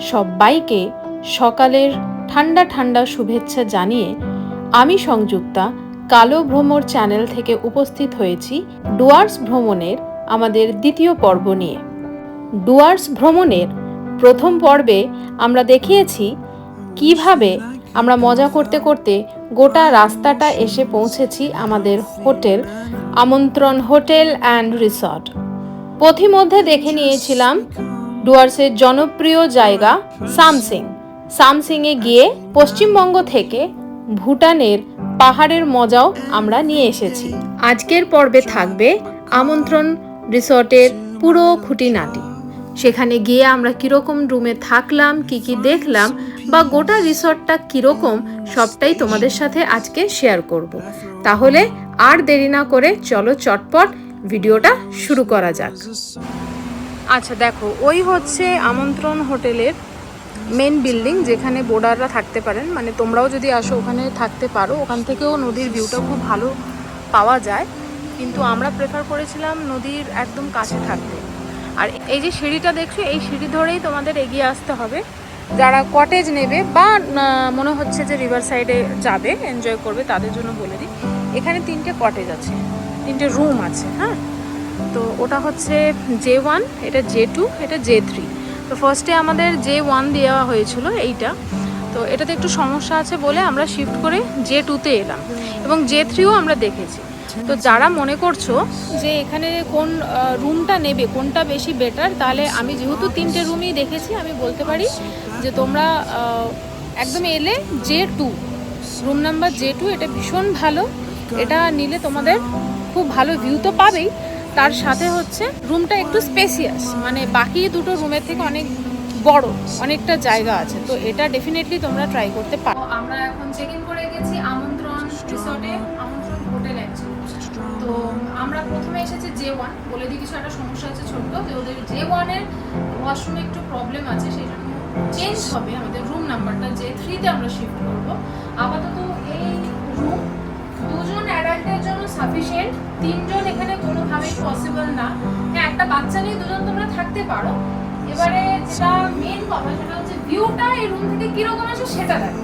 সবাইকে সকালের ঠান্ডা ঠান্ডা শুভেচ্ছা জানিয়ে আমি সংযুক্তা কালো ভ্রমর চ্যানেল থেকে উপস্থিত হয়েছি ডুয়ার্স ভ্রমণের আমাদের দ্বিতীয় পর্ব নিয়ে। ডুয়ার্স ভ্রমণের প্রথম পর্বে আমরা দেখিয়েছি কিভাবে আমরা মজা করতে করতে গোটা রাস্তাটা এসে পৌঁছেছি আমাদের হোটেল আমন্ত্রণ হোটেল অ্যান্ড রিসর্ট। পথিমধ্যে দেখে নিয়েছিলাম ডুয়ার্সের জনপ্রিয় জায়গা সামসিং। সামসিংয়ে গিয়ে পশ্চিমবঙ্গ থেকে ভুটানের পাহাড়ের মজাও আমরা নিয়ে এসেছি। আজকের পর্বে থাকবে আমন্ত্রণ রিসর্টের পুরো খুঁটিনাটি। সেখানে গিয়ে আমরা কীরকম রুমে থাকলাম, কি কি দেখলাম বা গোটা রিসর্টটা কীরকম সবটাই তোমাদের সাথে আজকে শেয়ার করব। তাহলে আর দেরি না করে চলো চটপট ভিডিওটা শুরু করা যাক। আচ্ছা দেখো, ওই হচ্ছে আমন্ত্রণ হোটেলের মেন বিল্ডিং, যেখানে বোর্ডাররা থাকতে পারেন, মানে তোমরাও যদি আসো ওখানে থাকতে পারো। ওখান থেকেও নদীর ভিউটা খুব ভালো পাওয়া যায়, কিন্তু আমরা প্রেফার করেছিলাম নদীর একদম কাছে থাকতে। আর এই যে সিঁড়িটা দেখছো, এই সিঁড়ি ধরেই তোমাদের এগিয়ে আসতে হবে যারা কটেজ নেবে বা মনে হচ্ছে যে রিভার সাইডে যাবে, এনজয় করবে, তাদের জন্য বলে দিই এখানে 3টে কটেজ আছে, 3টে রুম আছে। হ্যাঁ, তো ওটা হচ্ছে J1, এটা J2, এটা J3। তো ফার্স্টে আমাদের J1 দেওয়া হয়েছিল এইটা, তো এটাতে একটু সমস্যা আছে বলে আমরা শিফট করে J2তে এলাম, এবং J3ও আমরা দেখেছি। তো যারা মনে করছো যে এখানে কোন রুমটা নেবে, কোনটা বেশি বেটার, তাহলে আমি যেহেতু 3টে রুমই দেখেছি, আমি বলতে পারি যে তোমরা একদম এলে J2, রুম নাম্বার J2, এটা ভীষণ ভালো। এটা নিলে তোমাদের খুব ভালো ভিউ তো পাবেই, তার সাথে হচ্ছে রুমটা একটু স্পেসিয়াস, মানে বাকি দুটো রুমের থেকে অনেক বড়, অনেকটা জায়গা আছে। তো এটা ডেফিনেটলি তোমরা ট্রাই করতে পারো। আমরা এখন চেক ইন করে গেছি আমন্ত্রণ রিসর্টে, আমন্ত্রণ হোটেল অ্যাকচুয়ালি। তো আমরা প্রথমে এসেছি J1, বলে দিই কিছু একটা সমস্যা আছে ছোট্ট, যে ওদের J1-এর ওয়াশরুমে একটু প্রবলেম আছে, সেই জন্য চেঞ্জ হবে। আমাদের রুম নাম্বারটা J3-তে আমরা শিফট করবো। আপাতত এই রুম 2জন অ্যাডাল্টের জন্য সাফিসিয়েন্ট, 3জন এখানে কোনোভাবেই পসিবল না। হ্যাঁ, একটা বাচ্চা নিয়ে 2জন তোমরা থাকতে পারো। এবারে যেটা মেন কথা, সেটা হচ্ছে ভিউটা এই রুম থেকে কিরকম আসে সেটা দেখো।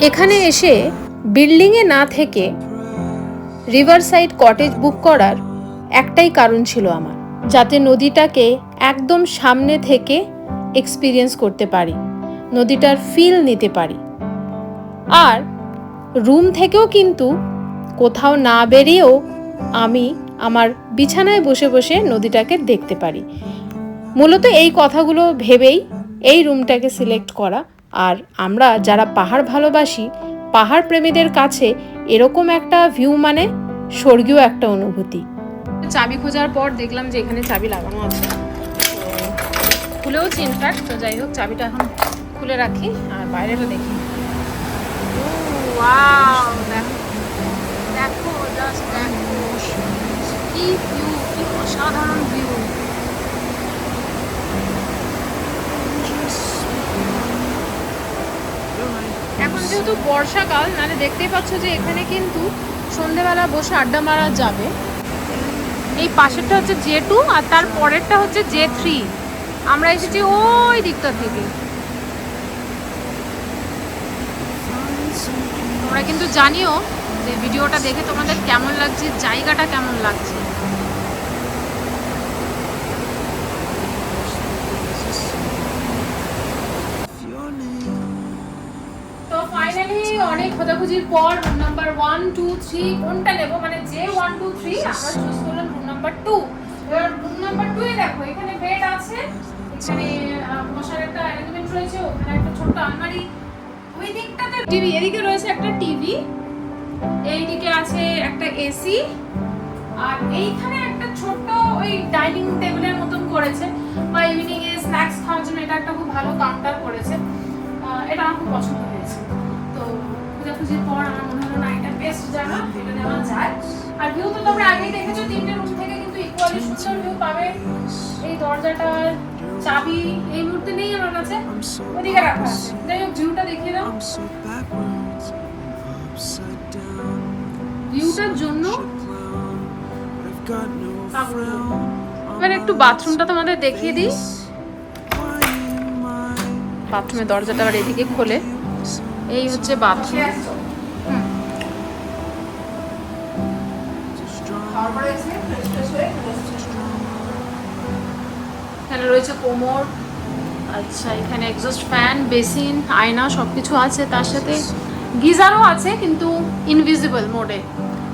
এখানে এসে বিল্ডিংয়ে না থেকে রিভার সাইড কটেজ বুক করার একটাই কারণ ছিল আমার, যাতে নদীটাকে একদম সামনে থেকে এক্সপিরিয়েন্স করতে পারি, নদীটার ফিল নিতে পারি। আর রুম থেকেও কিন্তু কোথাও না বেরিয়েও আমি আমার বিছানায় বসে বসে নদীটাকে দেখতে পারি। মূলত এই কথাগুলো ভেবেই এই রুমটাকে সিলেক্ট করা। আর আমরা যারা পাহাড় ভালোবাসি, পাহাড় প্রেমীদের কাছে এরকম একটা ভিউ মানে স্বর্গীয় একটা অনুভূতি। চাবি খোঁজার পর দেখলাম যে এখানে চাবি লাগানো আছে, খুলেওছি ইনফ্যাক্ট। তো যাই হোক, চাবিটা এখন খুলে রাখি আর বাইরেটা দেখি। ওয়াও, দেখো দেখো, জাস্ট দেখো কি ভিউ, কি অসাধারণ ভিউ। এখন যেহেতু বর্ষাকাল, নাহলে দেখতেই পাচ্ছ যে এখানে কিন্তু সন্ধেবেলা বসে আড্ডা মারা যাবে। এই পাশেরটা হচ্ছে J2 আর তার পরেরটা হচ্ছে J3। আমরা এসেছি ওই দিকটা থেকে। তোমরা কিন্তু জানিও যে ভিডিওটা দেখে তোমাদের কেমন লাগছে, জায়গাটা কেমন লাগছে। তো ফাইনালি অনেক খোঁজাখুঁজির পর রুম নাম্বার 1, 2, 3 কোনটা নেব, মানে J1, 2, 3 আমরা চুজ করলাম রুম নাম্বার 2। এবার রুম নাম্বার 2 এ দেখো এখানে বেড আছে, এখানে বসার একটা অ্যারেঞ্জমেন্ট রয়েছে, ওখানে একটা ছোট্ট আলমারি, ওই দিকটাতে টিভি, এদিকে রয়েছে একটা টিভি, এইদিকে আছে একটা এসি, আর এইখানে একটা ছোট্ট ওই ডাইনিং টেবিলের মতন করেছে, বা ইভিনিং এ স্ন্যাক্স খাওয়ার জন্য এটা একটা খুব ভালো কাউন্টার করেছে। এটা আমার খুব পছন্দ হয়েছে। তো খোঁজাখুঁজির পর আমার মনে হলো না, এটা বেস্ট জায়গা, এটা নেওয়া যায়। আর ভিউ তো তোমরা আগেই দেখেছো, 3টে রুম থেকে কিন্তু ইকুয়ালি সুন্দর ভিউ পাবে। এই দরজাটার চাবি এই মুহূর্তে নেই আমার কাছে, ওদিকে রাখা আছে। যাই হোক, ভিউটা দেখিয়ে দাও। ভিউটার জন্য এবার একটু বাথরুমটা তোমাদের দেখিয়ে দিই। বাথরুমের দরজাটা আবার এদিকে খোলে। এই হচ্ছে বাথরুম। এখানে রয়েছে কোমর। আচ্ছা, এখানে এক্সস্ট ফ্যান, বেসিন, আয়না সবকিছু আছে। তার সাথে গিজারও আছে, কিন্তু ইনভিজিবল মোডে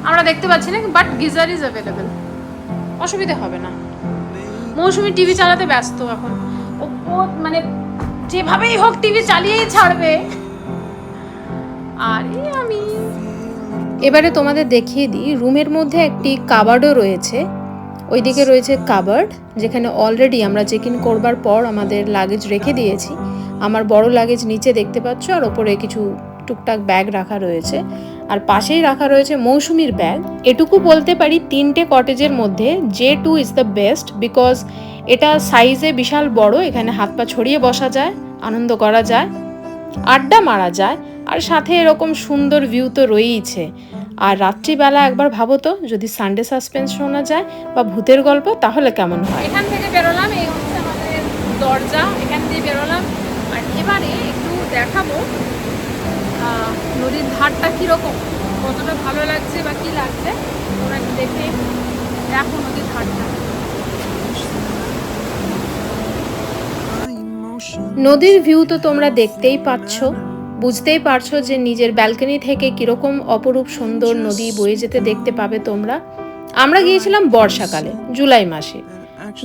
আমরা দেখতে পাচ্ছি না, বাট গিজার ইজ অ্যাভেলেবেল, অসুবিধা হবে না। মৌসুমি টিভি চালাতে ব্যস্ত এখন, ও মানে যেভাবেই হোক টিভি চালিয়েই ছাড়বে। আর আমি এবারে তোমাদের দেখিয়ে দিই, রুমের মধ্যে একটি কাবার্ডও রয়েছে। ওইদিকে রয়েছে কাবার্ড, যেখানে অলরেডি আমরা চেক ইন করবার পর আমাদের লাগেজ রেখে দিয়েছি। আমার বড় লাগেজ নিচে দেখতে পাচ্ছ, আর ওপরে কিছু টুকটাক ব্যাগ রাখা রয়েছে, আর পাশেই রাখা রয়েছে মৌসুমির ব্যাগ। এটুকু বলতে পারি, 3টে কটেজের মধ্যে J2 is the best, because এটা সাইজে বিশাল বড়। এখানে হাত পা ছড়িয়ে বসা যায়, আনন্দ করা যায়, আড্ডা মারা যায়, আর সাথে এরকম সুন্দর ভিউ তো রয়েইছে। আর রাত্রিবেলা একবার ভাবো তো, যদি সানডে সাসপেন্স শোনা যায় বা ভূতের গল্প, তাহলে কেমন হয়। এখান থেকে বেরোলাম, এই হচ্ছে আমাদের দরজা, এখান দিয়ে বেরোলাম। আর এবারে একটু দেখাবো নদীর ধারটা কীরকম, কতটা ভালো লাগছে বা কী লাগছে, তোমরা একটু দেখে দেখো নদীর ধারটা। নদীর ভিউ তো তোমরা দেখতেই পাচ্ছ, বুঝতেই পারছো যে নিজের ব্যালকনি থেকে কীরকম অপরূপ সুন্দর নদী বয়ে যেতে দেখতে পাবে তোমরা। আমরা গিয়েছিলাম বর্ষাকালে, জুলাই মাসে।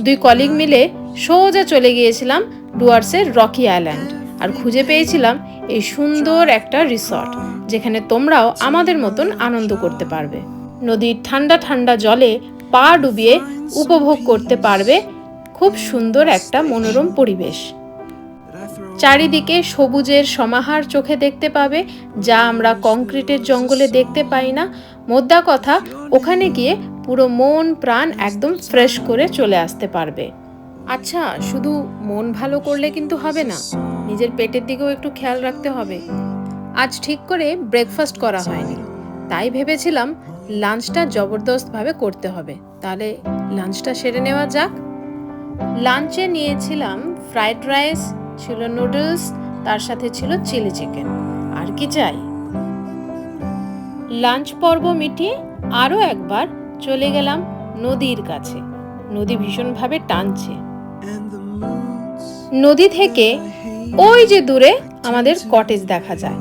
2 কলিগ মিলে সোজা চলে গিয়েছিলাম ডুয়ার্সের রকি আইল্যান্ড, আর খুঁজে পেয়েছিলাম এই সুন্দর একটা রিসর্ট, যেখানে তোমরাও আমাদের মতন আনন্দ করতে পারবে। নদীর ঠান্ডা ঠান্ডা জলে পা ডুবিয়ে উপভোগ করতে পারবে খুব সুন্দর একটা মনোরম পরিবেশ। চারিদিকে সবুজের সমাহার চোখে দেখতে পাবে, যা আমরা কংক্রিটের জঙ্গলে দেখতে পাই না। মোদ্দা কথা, ওখানে গিয়ে পুরো মন প্রাণ একদম ফ্রেশ করে চলে আসতে পারবে। আচ্ছা, শুধু মন ভালো করলে কিন্তু হবে না, নিজের পেটের দিকেও একটু খেয়াল রাখতে হবে। আজ ঠিক করে ব্রেকফাস্ট করা হয়নি, তাই ভেবেছিলাম লাঞ্চটা জবরদস্তভাবে করতে হবে। তাহলে লাঞ্চটা সেরে নেওয়া যাক। লাঞ্চে নিয়েছিলাম ফ্রাইড রাইস, ছিল নুডলস, তার সাথে ছিল চিলি চিকেন। আর কি চাই? লাঞ্চ পর্ব মিটিয়ে আরও একবার চলে গেলাম নদীর কাছে। নদী ভীষণভাবে টানছে। নদী থেকে ওই যে দূরে আমাদের কটেজ দেখা যায়।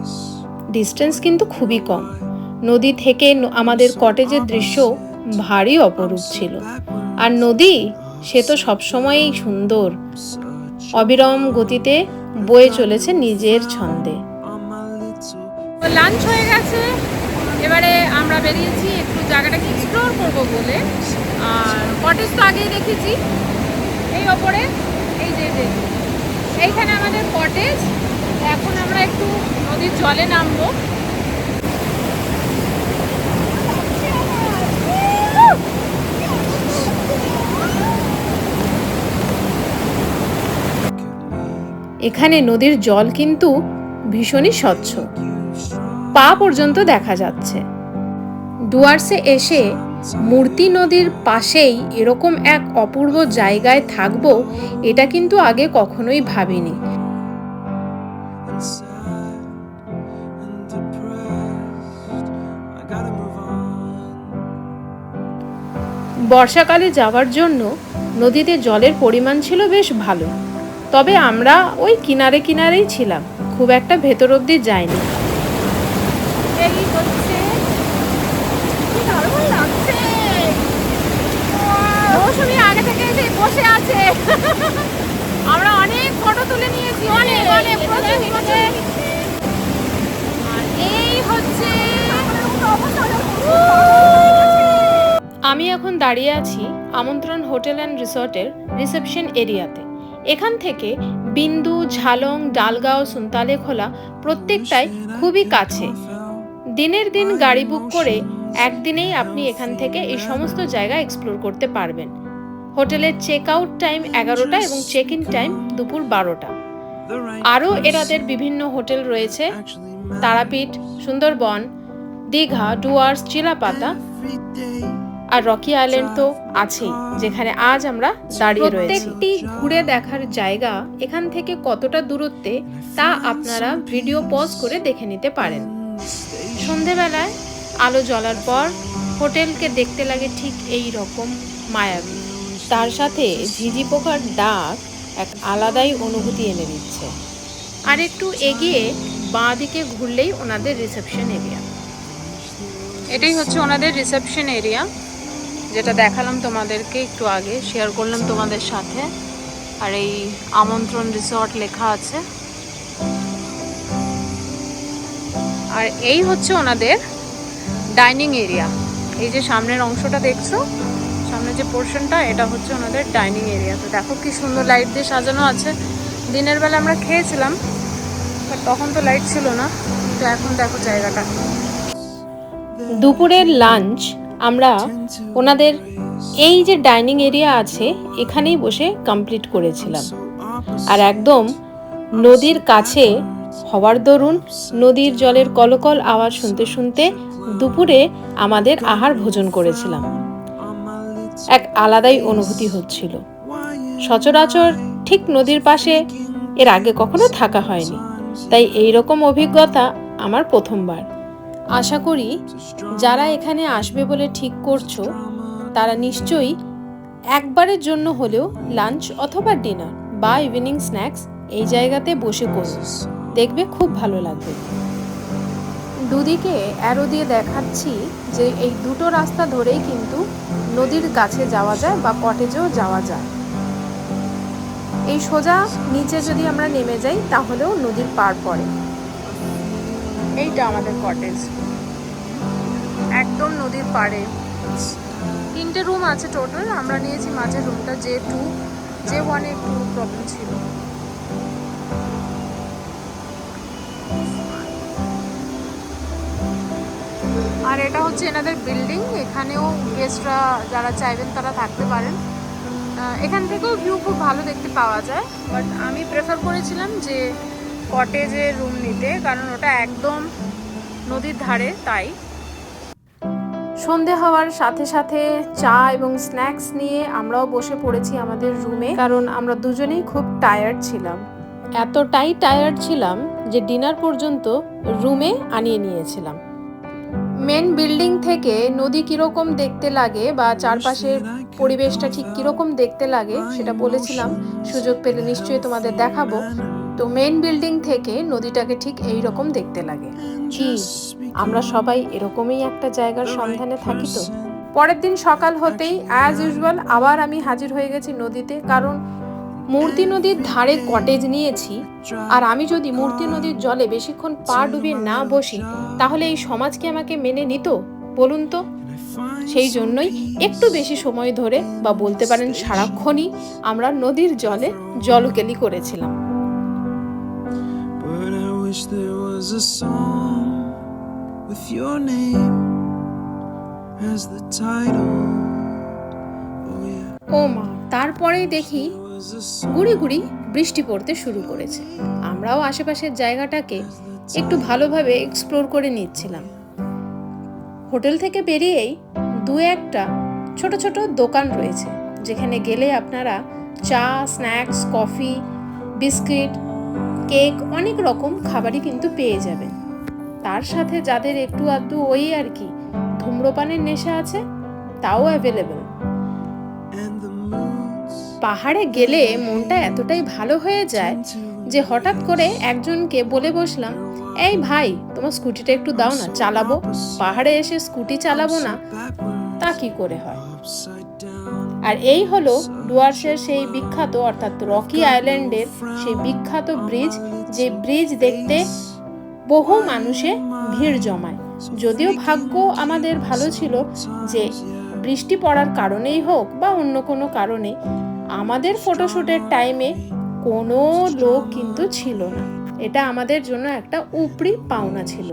ডিস্টেন্স কিন্তু খুবই কম। নদী থেকে আমাদের কটেজের দৃশ্য ভারী অপরূপ ছিল। আর নদী, সে তো সবসময়ই সুন্দর, অবিরাম গতিতে বয়ে চলেছে নিজের ছন্দে। লাঞ্চ হয়ে গেছে, এবারে আমরা বেরিয়েছি একটু জায়গাটাকে এক্সপ্লোর করব বলে। আর কটেজ তো আগেই দেখেছি, এই ওপরে এই যে এইখানে আমাদের কটেজ। এখন আমরা একটু নদীর জলে নামবো। এখানে নদীর জল কিন্তু ভীষণই স্বচ্ছ, পা পর্যন্ত দেখা যাচ্ছে। ডুয়ার্সে এসে মূর্তি নদীর পাশেই এরকম এক অপূর্ব জায়গায় থাকবো, এটা কিন্তু আগে কখনোই ভাবিনি। বর্ষাকালে যাওয়ার জন্য নদীতে জলের পরিমাণ ছিল বেশ ভালো, তবে আমরা ওই কিনারে কিনারেই ছিলাম, খুব একটা ভেতর অবধি যাইনি। মৌসুমি আগে থেকে বসে আছে, আমরা অনেক ফটো তুলে নিয়েছি, অনেক আর এই হচ্ছে আমি এখন দাঁড়িয়ে আছি আমন্ত্রণ হোটেল অ্যান্ড রিসর্টের রিসেপশন এরিয়াতে। এখান থেকে বিন্দু, ঝালং, ডালগাঁও, সুনতালেখোলা প্রত্যেকটাই খুবই কাছে। দিনের দিন গাড়ি বুক করে একদিনেই আপনি এখান থেকে এই সমস্ত জায়গা এক্সপ্লোর করতে পারবেন। হোটেলের চেক আউট টাইম 11টা এবং চেক ইন টাইম দুপুর 12টা। আরও এরাদের বিভিন্ন হোটেল রয়েছে, তারাপীঠ, সুন্দরবন, দীঘা, ডুয়ার্স, চিলাপাতা। আর রকি আইল্যান্ড তো আছেই, যেখানে আজ আমরা দাঁড়িয়ে রয়েছি। প্রত্যেকটি ঘুরে দেখার জায়গা এখান থেকে কতটা দূরত্বে তা আপনারা ভিডিও পজ করে দেখে নিতে পারেন। সন্ধেবেলায় আলো জ্বলার পর হোটেলকে দেখতে লাগে ঠিক এই রকম মায়াবী, তার সাথে ঝিঝি পোকার ডাক এক আলাদাই অনুভূতি এনে দিচ্ছে। আর একটু এগিয়ে বাঁ দিকে ঘুরলেই ওনাদের রিসেপশন এরিয়া। এটাই হচ্ছে ওনাদের রিসেপশন এরিয়া, যেটা দেখালাম তোমাদেরকে একটু আগে, শেয়ার করলাম তোমাদের সাথে। আর এই আমন্ত্রণ রিসর্ট লেখা আছে। আর এই হচ্ছে ওনাদের ডাইনিং এরিয়া। এই যে সামনের অংশটা দেখছো, সামনের যে পোর্শনটা, এটা হচ্ছে ওনাদের ডাইনিং এরিয়া। তো দেখো কি সুন্দর লাইট দিয়ে সাজানো আছে। দিনের বেলা আমরা খেয়েছিলাম, বাট তখন তো লাইট ছিল না, কিন্তু এখন দেখো জায়গাটা। দুপুরের লাঞ্চ আমরা ওনাদের এই যে ডাইনিং এরিয়া আছে এখানেই বসে কমপ্লিট করেছিলাম। আর একদম নদীর কাছে হওয়ার দরুন নদীর জলের কলকল আওয়াজ শুনতে শুনতে দুপুরে আমাদের আহার ভোজন করেছিলাম। এক আলাদাই অনুভূতি হচ্ছিল। সচরাচর ঠিক নদীর পাশে এর আগে কখনো থাকা হয়নি, তাই এই রকম অভিজ্ঞতা আমার প্রথমবার। আশা করি যারা এখানে আসবে বলে ঠিক করছো তারা নিশ্চয়ই একবারের জন্য হলেও লাঞ্চ অথবা ডিনার বা ইভিনিং স্ন্যাক্স এই জায়গাতে বসে করুন, দেখবে খুব ভালো লাগবে। দুদিকে অ্যারো দিয়ে দেখাচ্ছি যে এই দুটো রাস্তা ধরেই কিন্তু নদীর কাছে যাওয়া যায় বা কটেজেও যাওয়া যায়। এই সোজা নিচে যদি আমরা নেমে যাই তাহলেও নদীর পার পড়ে। এইটা আমাদের কটেজ, একদম নদীর পাড়ে। 3টে রুম আছে টোটাল, আমরা নিয়েছি মাঝের রুমটা, J2, J1 একটু প্রবলেম ছিল। আর এটা হচ্ছে এনাদের বিল্ডিং, এখানেও গেস্টরা যারা চাইবেন তারা থাকতে পারেন। এখান থেকেও ভিউ খুব ভালো দেখতে পাওয়া যায়, বাট আমি প্রেফার করেছিলাম যে কটেজে রুম নিতে, কারণ ওটা একদম নদীর ধারে। তাই সন্ধে হওয়ার সাথে সাথে চা এবং স্ন্যাক্স নিয়ে আমরাও বসে পড়েছি আমাদের রুমে, কারণ আমরা দুজনেই খুব টায়ার্ড ছিলাম। এতটাই টায়ার্ড ছিলাম যে ডিনার পর্যন্ত রুমে আনিয়ে নিয়েছিলাম। মেন বিল্ডিং থেকে নদী কীরকম দেখতে লাগে বা চারপাশের পরিবেশটা ঠিক কীরকম দেখতে লাগে সেটা বলেছিলাম, সুযোগ পেলে নিশ্চয়ই তোমাদের দেখাবো। তো মেন বিল্ডিং থেকে নদীটাকে ঠিক এই রকম দেখতে লাগে। কি আমরা সবাই এরকমই একটা জায়গার সন্ধানে থাকি। তো পরের দিন সকাল হতেই অ্যাজ ইউজুয়াল আবার আমি হাজির হয়ে গেছি নদীতে, কারণ মূর্তি নদীর ধারে কটেজ নিয়েছি। আর আমি যদি মূর্তি নদীর জলে বেশিক্ষণ পা ডুবিয়ে না বসি তাহলে এই সমাজ কি আমাকে মেনে নিত বলুন তো? সেই জন্যই একটু বেশি সময় ধরে বা বলতে পারেন সারাক্ষণই আমরা নদীর জলে জলকেলি করেছিলাম। ও মা, তারপরেই দেখি গুড়ি গুড়ি বৃষ্টি পড়তে শুরু করেছে। আমরাও আশেপাশের জায়গাটাকে একটু ভালোভাবে এক্সপ্লোর করে নিচ্ছিলাম। হোটেল থেকে বেরিয়েই দু একটা ছোট ছোট দোকান রয়েছে, যেখানে গেলে আপনারা চা, স্ন্যাক্স, কফি, বিস্কিট, কেক, অনেক রকম খাবারই কিন্তু পেয়ে যাবেন। তার সাথে যাদের একটু আধটু ওই আর কি ধূম্রপানের নেশা আছে তাও অ্যাভেলেবেল। পাহাড়ে গেলে মনটা এতটাই ভালো হয়ে যায় যে হঠাৎ করে একজনকে বলে বসলাম, এই ভাই তোমার স্কুটিটা একটু দাও না, চালাবো। পাহাড়ে এসে স্কুটি চালাবো না তা কি করে হয়? আর এই হলো ডুয়ার্সের সেই বিখ্যাত অর্থাৎ রকি আইল্যান্ডের সেই বিখ্যাত ব্রিজ, যে ব্রিজ দেখতে বহু মানুষে ভিড় জমায়। যদিও ভাগ্য আমাদের ভালো ছিল যে বৃষ্টি পড়ার কারণেই হোক বা অন্য কোনো কারণে আমাদের ফটোশুটের টাইমে কোনো লোক কিন্তু ছিল না। এটা আমাদের জন্য একটা উপরি পাওনা ছিল।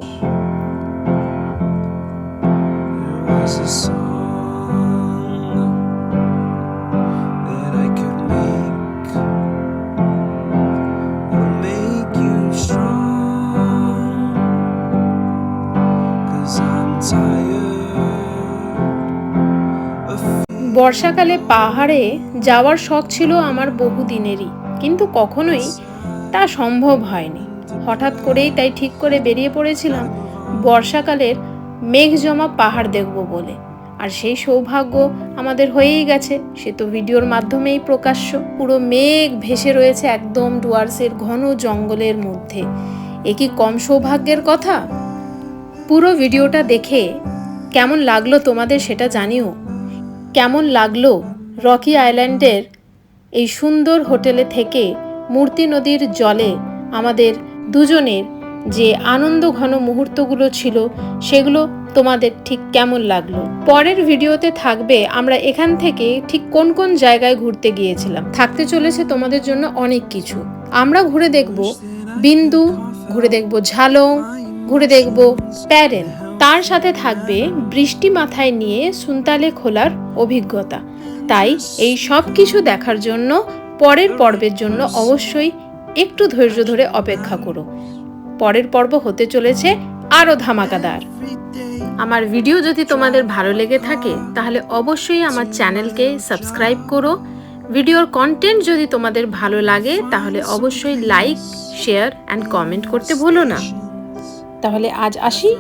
বর্ষাকালে পাহাড়ে যাওয়ার শখ ছিল আমার বহুদিনেরই, কিন্তু কখনোই তা সম্ভব হয়নি। হঠাৎ করেই তাই ঠিক করে বেরিয়ে পড়েছিলাম বর্ষাকালের মেঘ জমা পাহাড় দেখব বলে। আর সেই সৌভাগ্য আমাদের হয়েই গেছে, সে তো ভিডিওর মাধ্যমেই প্রকাশ্য। পুরো মেঘ ভেসে রয়েছে একদম ডুয়ার্সের ঘন জঙ্গলের মধ্যে। এ কি কম সৌভাগ্যের কথা? পুরো ভিডিওটা দেখে কেমন লাগলো তোমাদের সেটা জানিও। কেমন লাগলো রকি আইল্যান্ডের এই সুন্দর হোটেলে থেকে মূর্তি নদীর জলে আমাদের দুজনের যে আনন্দ ঘন মুহূর্তগুলো ছিল সেগুলো তোমাদের ঠিক কেমন লাগলো? পরের ভিডিওতে থাকবে আমরা এখান থেকে ঠিক কোন কোন জায়গায় ঘুরতে গিয়েছিলাম। থাকতে চলেছে তোমাদের জন্য অনেক কিছু। আমরা ঘুরে দেখব বিন্দু, ঘুরে দেখব ঝালং, ঘুরে দেখব প্যারেন। তার সাথে থাকবে বৃষ্টি মাথায় নিয়ে সুনতালে খোলার অভিজ্ঞতা। তাই এই সব কিছু দেখার জন্য পরের পর্বের জন্য অবশ্যই একটু ধৈর্য ধরে অপেক্ষা করো। পরের পর্ব হতে চলেছে আরও ধামাকাদার। আমার ভিডিও যদি তোমাদের ভালো লেগে থাকে তাহলে অবশ্যই আমার চ্যানেলকে সাবস্ক্রাইব করো। ভিডিওর কন্টেন্ট যদি তোমাদের ভালো লাগে তাহলে অবশ্যই লাইক, শেয়ার অ্যান্ড কমেন্ট করতে ভুলো না। তাহলে আজ আসি।